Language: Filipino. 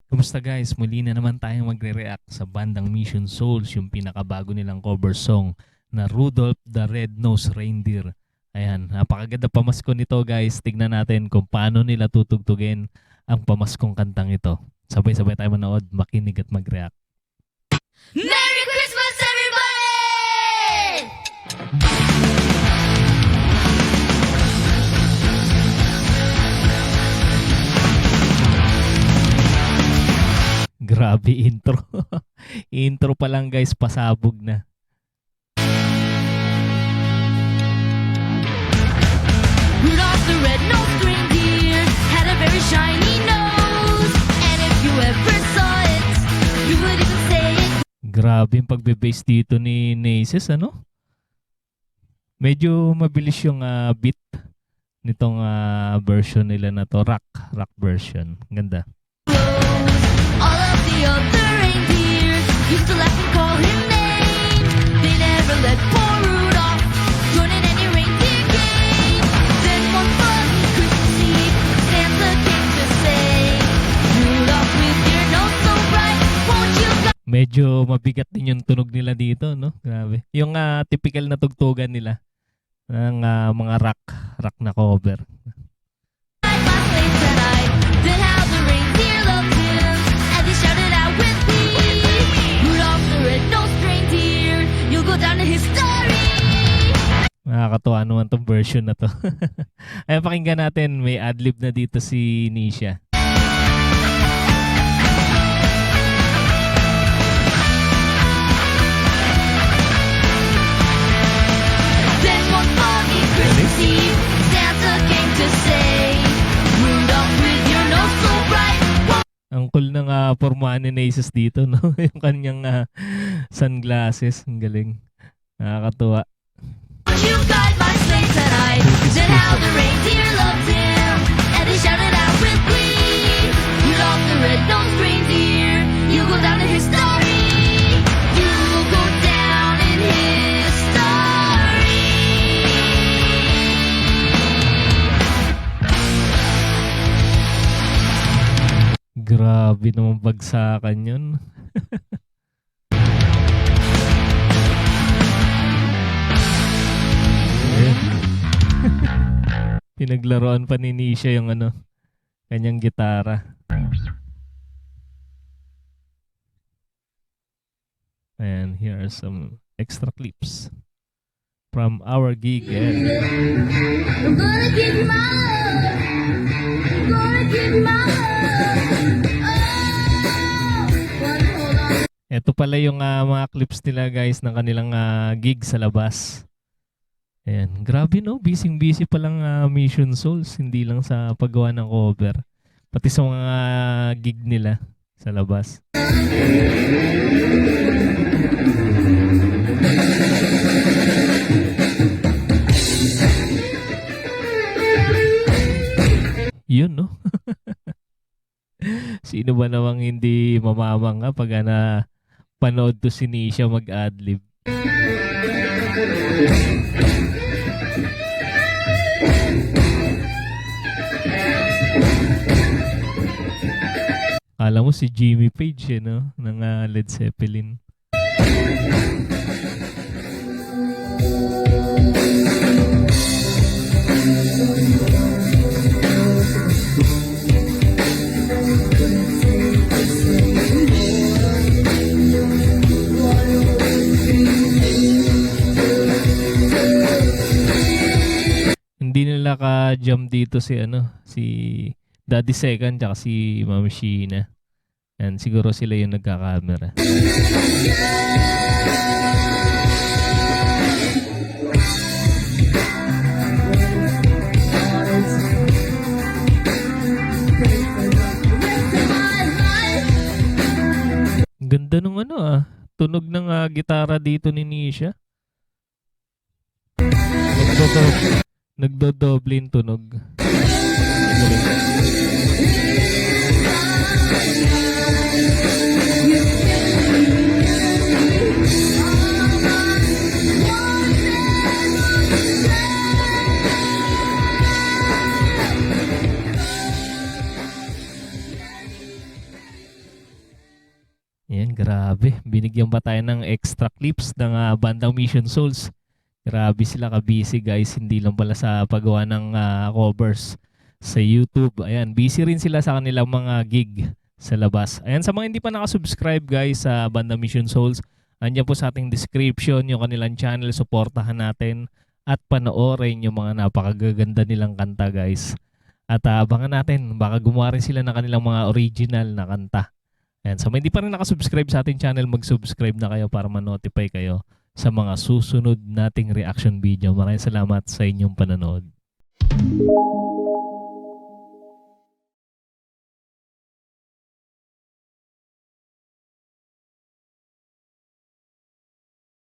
Kumusta guys? Muli na naman tayong magre-react sa bandang Mission Souls, yung pinakabago nilang cover song na Rudolph the Red-Nosed Reindeer. Ayan, napakaganda pamasko nito guys. Tignan natin kung paano nila tutugtugin ang pamaskong kantang ito. Sabay-sabay tayo manood, makinig at mag-react. Merry Christmas, everybody! Grabe intro. Intro pa lang guys, pasabog na. Rudolph the red-nosed reindeer had a very shiny nose, and if you ever saw it, you would even say it. Grabe yung pagbe-bass dito ni Naces, ano? Medyo mabilis yung beat nitong version nila na to, rock version. Ganda. All of the other reindeers used to laugh and call him names. They never let poor Rudolph join in any reindeer game. Then one foggy Christmas Eve, Santa came to say, Rudolph with your nose so bright, won't you go? Medyo mabigat din yung tunog nila dito, no? Grabe. Yung typical na tugtugan nila ng mga rock na cover. Ride my sleigh tonight. Then how the reindeer loved him as he shouted out with glee, Rudolph the red-nosed reindeer, you'll go down to history. Nakakatuwa naman tong version na to. Ay, pakinggan natin. May adlib na dito si Nisha. Then one foggy Christmas Eve, Santa came to say, Rudolph with your nose so bright, Ang cool ng pormahan ni Naces dito, no? Yung kanyang sunglasses. Ang galing. Nakakatuwa. won't you guide my sleigh tonight? Then how the reindeer loved him and he shouted out with glee, Rudolph the red-nosed reindeer, you'll go down in history. You'll go down in history. Grabe naman bagsakan yun. Ayan. Pinaglaruan pa ni Nisha yung kanyang gitara. And here are some extra clips from our gig. And I'm gonna give you my love. I'm gonna give you my love. Hold on. ito pala yung mga clips nila guys ng kanilang gig sa labas. Ayan. Grabe no, busy-busy palang Mission Souls. Hindi lang sa paggawa ng cover. Pati sa mga gig nila sa labas. Yun no. Sino ba namang hindi mamamanga pag panood to si Nisha mag-adlib? Kala mo si Jimmy Page no? Ng Led Zeppelin. Hindi nila ka-jump dito si Daddy Second tsaka si Ma'am Sheena. And siguro sila yung nagka-camera. Ganda nung tunog ng gitara dito ni Nisha. Nagdodoble yung tunog. Grabe, binigyan pa tayo ng extra clips ng bandang Mission Souls. Grabe sila ka-busy guys, hindi lang pala sa paggawa ng covers sa YouTube. Ayan, busy rin sila sa kanilang mga gig sa labas. Ayan, sa mga hindi pa nakasubscribe guys sa bandang Mission Souls, andyan po sa ating description yung kanilang channel, suportahan natin at panoorin yung mga napakagaganda nilang kanta guys. At abangan natin, baka gumawa rin sila ng kanilang mga original na kanta. Ayan, so hindi pa rin nakasubscribe sa ating channel, mag-subscribe na kayo para ma-notify kayo sa mga susunod nating reaction video. Maraming salamat sa inyong panonood.